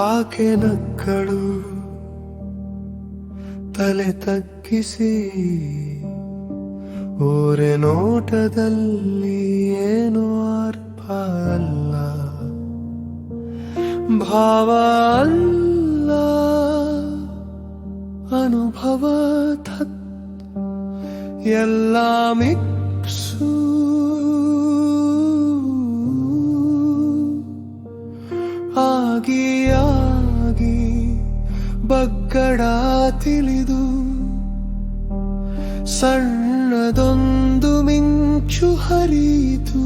ಆಕೆ ನಕ್ಕಳು ತಲೆ ತಗ್ಗಿಸಿ, ಓರೆ ನೋಟದಲ್ಲಿ ಏನು ಅರ್ಥ ಅಲ್ಲ, ಭಾವ ಅಲ್ಲ, ಅನುಭವ ಎಲ್ಲ ಮಿಕ್ಸು. ಆಗಿ ಆಗಿ ಬಗ್ಗಡ ತಿಳಿದು ಸಣ್ಣದೊಂದು ಮಿಂಚು ಹರಿಯಿತು.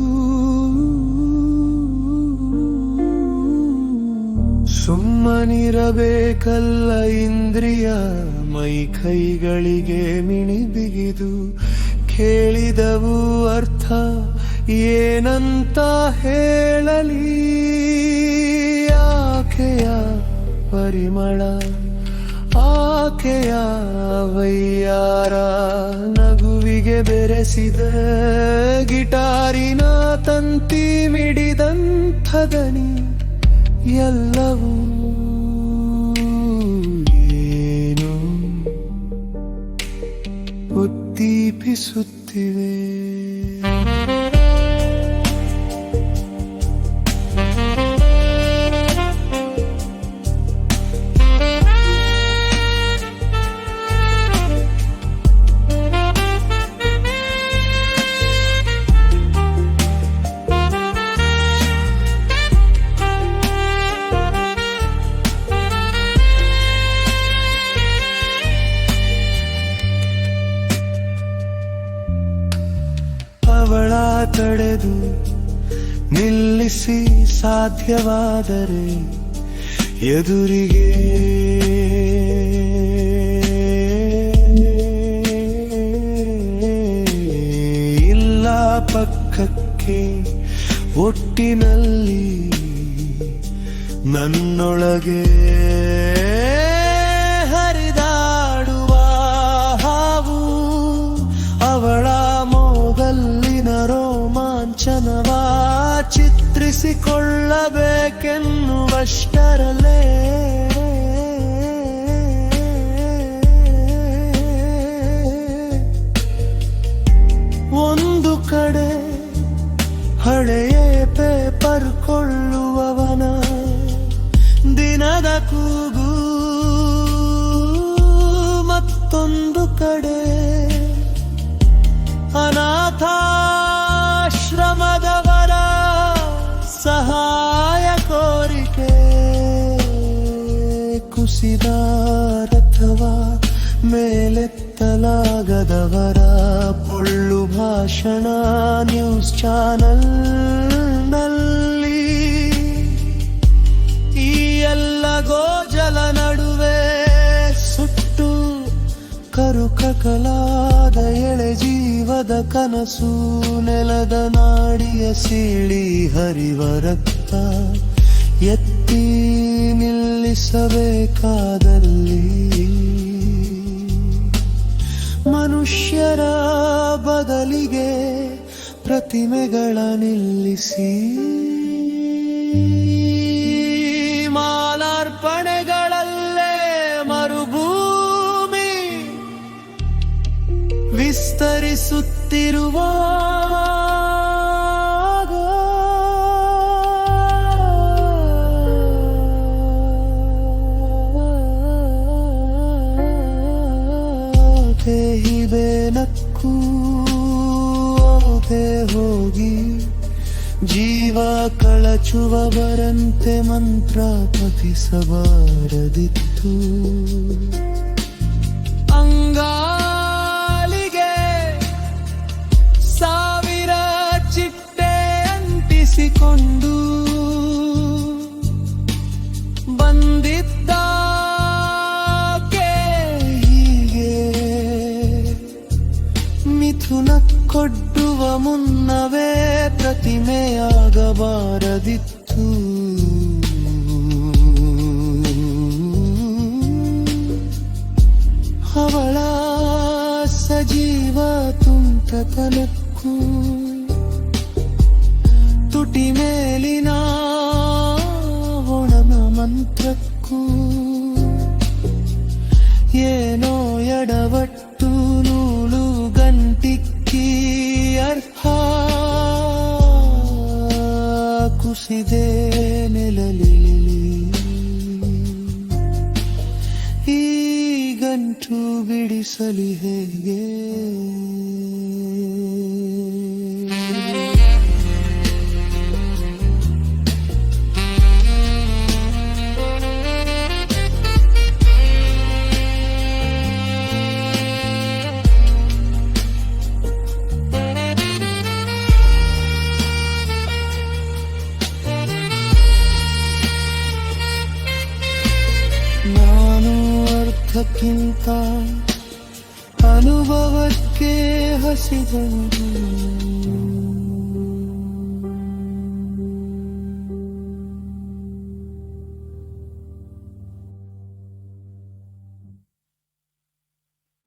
ಸುಮ್ಮನಿರಬೇಕಲ್ಲ ಇಂದ್ರಿಯ, ಮೈ ಕೈಗಳಿಗೆ ಮಿಣಿ ಬಿಗಿದು ಕೇಳಿದವು ಅರ್ಥ ಏನಂತ ಹೇಳಲಿ. ಆಕೆಯ ಪರಿಮಳ, ಆಕೆಯ ವೈಯಾರ, ನಗುವಿಗೆ ಬೆರೆಸಿದ ಗಿಟಾರಿನ ತಂತಿ ಮಿಡಿದಂಥ ದನಿ, ಎಲ್ಲವೂ ಏನು ಉದ್ದೀಪಿಸುತ್ತಿವೆ. ಅವಳ ತಡೆದು ನಿಲ್ಲಿಸಿ ಸಾಧ್ಯವಾದರೆ ಎದುರಿಗೆ ಇಲ್ಲ ಪಕ್ಕಕ್ಕೆ ಒಟ್ಟಿನಲ್ಲಿ ನನ್ನೊಳಗೆ ಹರಿದಾಡುವ ಹಾವು, ಅವಳ ರೋಮಾಂಚನವ ಚಿತ್ರಿಸಿಕೊಳ್ಳಬೇಕೆನ್ನುವಷ್ಟರಲ್ಲೇ ಒಂದು ಕಡೆ ಹಳೆಯ ಪೇಪರ್ ಕೊಳ್ಳುವವನ ದಿನದ ಕೂಗು, ಮತ್ತೊಂದು ಕಡೆ ಅನಾಥಾಶ್ರಮದವರ ಸಹಾಯ ಕೋರಿಕೆ, ಕುಸಿದ ರಥವ ಮೇಲೆತ್ತಲಾಗದವರ ಪೊಳ್ಳು ಭಾಷಣ ನ್ಯೂಸ್ ಚಾನಲ್ ನಲ್ಲಿ. ಈ ಎಲ್ಲ ಗೋಜಲ ನಡುವೆ ಸುಟ್ಟು ಕರುಕಲಾದ ಎಳೆ ಜೀವದ ಕನಸು, ನೆಲದ ನಾಡಿಯ ಸೀಳಿ ಹರಿವ ರಕ್ತ ಎತ್ತಿ ನಿಲ್ಲಿಸಬೇಕಾದಲ್ಲಿ ಮನುಷ್ಯರ ಬದಲಿಗೆ ಪ್ರತಿಮೆಗಳ ನಿಲ್ಲಿಸಿ ಮಾಲಾರ್ಪಣೆಗಳಲ್ಲೇ ಮರುಭೂಮಿ ವಿಸ್ತರಿಸುತ್ತಿರುವ ಹಿಬೇನಕ್ಕೂ ಹೋಗಿ ಜೀವ ಕಳಚುವವರಂತೆ ಮಂತ್ರ ಪಠಿಸಬಾರದಿತ್ತು. ಅಂಗಾಲಿಗೆ ಸಾವಿರ ಚಿಟ್ಟೆ ಅಂಟಿಸಿಕೊಂಡು ಬಂದಿದ್ದ ಹೀಗೆ ಮಿಥುನ ಕೊಡ್ಡುವ ಮುನ್ನವೇ ಪ್ರತಿಮೆಯಾಗಬಾರದಿತ್ತು. ಅವಳ ಸಜೀವ ತುಂಟತನಕ್ಕೂ ತುಟಿ ಮೇಲಿನ ಒಣನ ಮಂತ್ರ ಮಂತ್ರಕ್ಕೂ ಏನೋ ಎಡವಟ್ಟು ನೂಲು ಗಂಟಿಕ್ಕಿ ಅರ್ಥ ಕುಸಿದೆ ನೆಲಲಿ ಈ ಗಂಟು ಬಿಡಿಸಲಿ ಹೇಗೆ ನಾನು ಅರ್ಥಕ್ಕಿಂತ ಅನುಭವಕ್ಕೆ ಹಸಿದನು